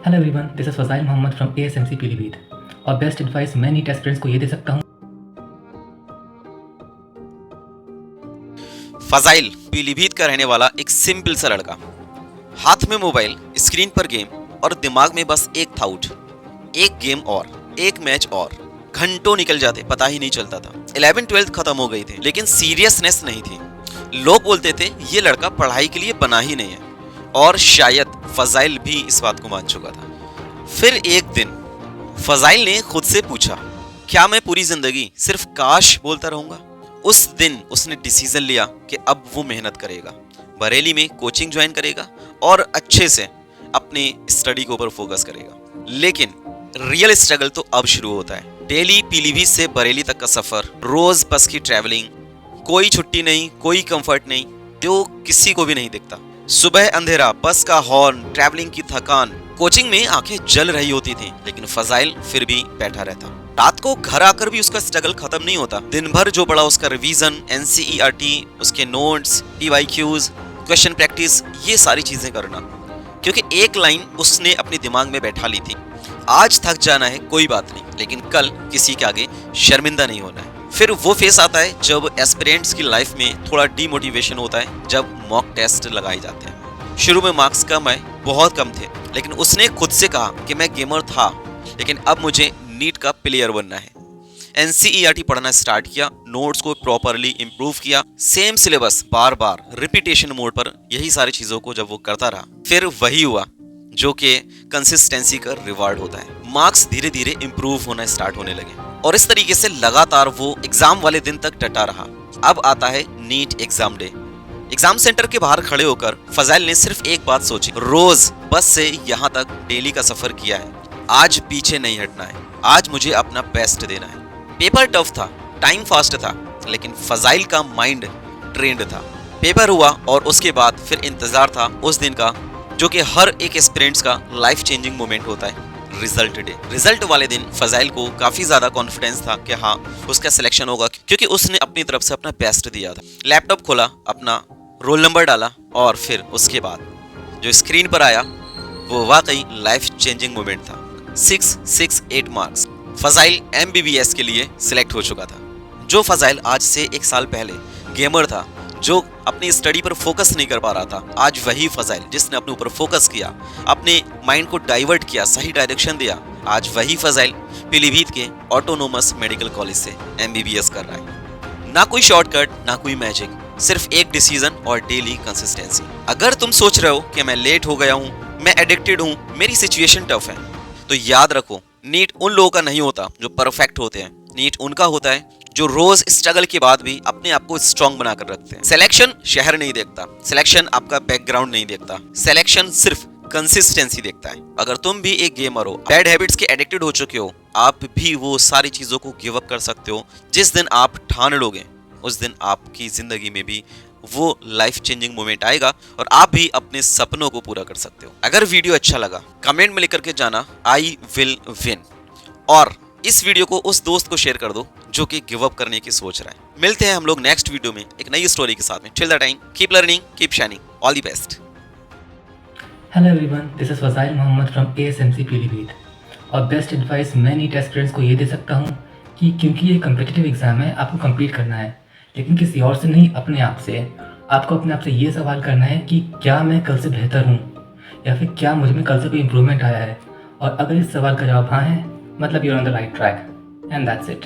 Hello everyone, this is Fazil Mohammad from ASMC Pilibhit. और best advice मैं NEET aspirants को ये दे सकता हूँ। फजाइल पीलीभीत का रहने वाला एक सिंपल सा लड़का, हाथ में मोबाइल, स्क्रीन पर गेम और दिमाग में बस एक थाउट, एक गेम और एक मैच और। घंटों निकल जाते पता ही नहीं चलता था। 11th-12th खत्म हो गई थी लेकिन सीरियसनेस नहीं थी। लोग बोलते थे ये लड़का पढ़ाई के लिए बना ही नहीं है, और शायद फजाइल भी इस बात को मान चुका था। फिर एक दिन फजाइल ने खुद से पूछा, क्या मैं पूरी जिंदगी सिर्फ काश बोलता रहूंगा? उस दिन उसने डिसीजन लिया कि अब वो मेहनत करेगा, बरेली में कोचिंग ज्वाइन करेगा और अच्छे से अपने स्टडी के ऊपर फोकस करेगा। लेकिन रियल स्ट्रगल तो अब शुरू होता है। डेली पीलीभीत से बरेली तक का सफर, रोज बस की ट्रैवलिंग, कोई छुट्टी नहीं, कोई कंफर्ट नहीं, जो किसी को भी नहीं दिखता। सुबह अंधेरा, बस का हॉर्न, ट्रैवलिंग की थकान, कोचिंग में आंखें जल रही होती थी, लेकिन फजाइल फिर भी बैठा रहता। रात को घर आकर भी उसका स्ट्रगल खत्म नहीं होता। दिन भर जो पड़ा उसका रिवीजन, एनसीईआरटी, उसके नोट्स, पीवाईक्यूज, क्वेश्चन प्रैक्टिस, ये सारी चीजें करना, क्योंकि एक लाइन उसने अपने दिमाग में बैठा ली थी, आज थक जाना है कोई बात नहीं, लेकिन कल किसी के आगे शर्मिंदा नहीं होना है। फिर वो फेस आता है जब एस्पिरेंट्स की लाइफ में थोड़ा डीमोटिवेशन होता है, जब मॉक टेस्ट लगाए जाते हैं। शुरू में मार्क्स बहुत कम थे, लेकिन उसने खुद से कहा कि मैं गेमर था, लेकिन अब मुझे नीट का प्लेयर बनना है। एनसीईआरटी पढ़ना स्टार्ट किया, नोट्स को प्रॉपरली इंप्रूव किया, सेम सिलेबस बार बार रिपीटेशन मोड पर, यही सारी चीजों को जब वो करता रहा, फिर वही हुआ जो कि कंसिस्टेंसी का रिवार्ड होता है। मार्क्स धीरे धीरे इंप्रूव होना स्टार्ट होने लगे और इस तरीके से लगातार वो एग्जाम वाले दिन तक डटा रहा। अब आता है NEET exam day. Exam centre के बाहर खड़े होकर फजाइल ने सिर्फ एक बात सोची, रोज बस से यहाँ तक डेली का सफर किया है, आज पीछे नहीं हटना है, आज मुझे अपना बेस्ट देना है। पेपर टफ था, टाइम फास्ट था, लेकिन फजाइल का माइंड ट्रेंड था। पेपर हुआ और उसके बाद फिर इंतजार था उस दिन का, जो कि हर एक एस्पिरेंट्स का लाइफ चेंजिंग मोमेंट होता है, रिजल्ट डे। रिजल्ट वाले दिन फजाइल को काफी ज्यादा कॉन्फिडेंस था कि हाँ उसका सिलेक्शन होगा, क्योंकि उसने अपनी तरफ से अपना बेस्ट दिया था। लैपटॉप खोला, अपना रोल नंबर डाला और फिर उसके बाद जो स्क्रीन पर आया वो वाकई लाइफ चेंजिंग मोमेंट था। 668 मार्क्स। फजाइल MBBS के लिए सिलेक्ट हो चुका था। जो फजाइल आज से एक साल पहले गेमर था, जो अपनी स्टडी पर फोकस नहीं कर पा रहा था, आज वही फजाइल जिसने अपने ऊपर फोकस किया, अपने माइंड को डाइवर्ट किया, सही डायरेक्शन दिया, आज वही फजाइल पीलीभीत के ऑटोनोमस मेडिकल कॉलेज से MBBS कर रहा है। ना कोई शॉर्टकट, ना कोई मैजिक, सिर्फ एक डिसीजन और डेली कंसिस्टेंसी। अगर तुम सोच रहे हो कि मैं लेट हो गया हूँ, मैं एडिक्टेड हूँ, मेरी सिचुएशन टफ है, तो याद रखो, नीट उन लोगों का नहीं होता जो परफेक्ट होते हैं। नीट उनका होता है जो रोज स्ट्रगल के बाद भी अपने आप को स्ट्रॉन्ग बनाकर रखते हैं। सिलेक्शन शहर नहीं देखता, सिलेक्शन आपका बैकग्राउंड नहीं देखता, सिलेक्शन सिर्फ कंसिस्टेंसी देखता है। अगर तुम भी एक गेमर हो, बैड हैबिट्स के एडिक्टेड हो चुके हो, आप भी वो सारी चीजों को गिव अप कर सकते हो। जिस दिन आप ठान लोगे, उस दिन आपकी जिंदगी में भी वो लाइफ चेंजिंग मोमेंट आएगा और आप भी अपने सपनों को पूरा कर सकते हो। अगर वीडियो अच्छा लगा, कमेंट में लिख करके जाना आई विल विन, और इस वीडियो को उस दोस्त को शेयर कर दो जो कि गिव अप करने की सोच रहा है। मिलते हैं हम लोग नेक्स्ट वीडियो में एक नई स्टोरी के साथ में। Till the time, keep learning, keep shining, all the best. Hello everyone, this is Fazil Mohammad from ASMC Pilibhit. और बेस्ट एडवाइस मैं नीट एस्पिरेंट्स को ये दे सकता हूँ कि क्योंकि ये कम्पिटिटिव एग्जाम है, आपको कंप्लीट करना है, लेकिन किसी और से नहीं, अपने आप से। आपको अपने आप से ये सवाल करना है कि क्या मैं कल से बेहतर हूँ, या फिर क्या मुझ में कल से कोई इम्प्रूवमेंट आया है। और अगर इस सवाल का जवाब हाँ है, मतलब you're on the right track, and that's it.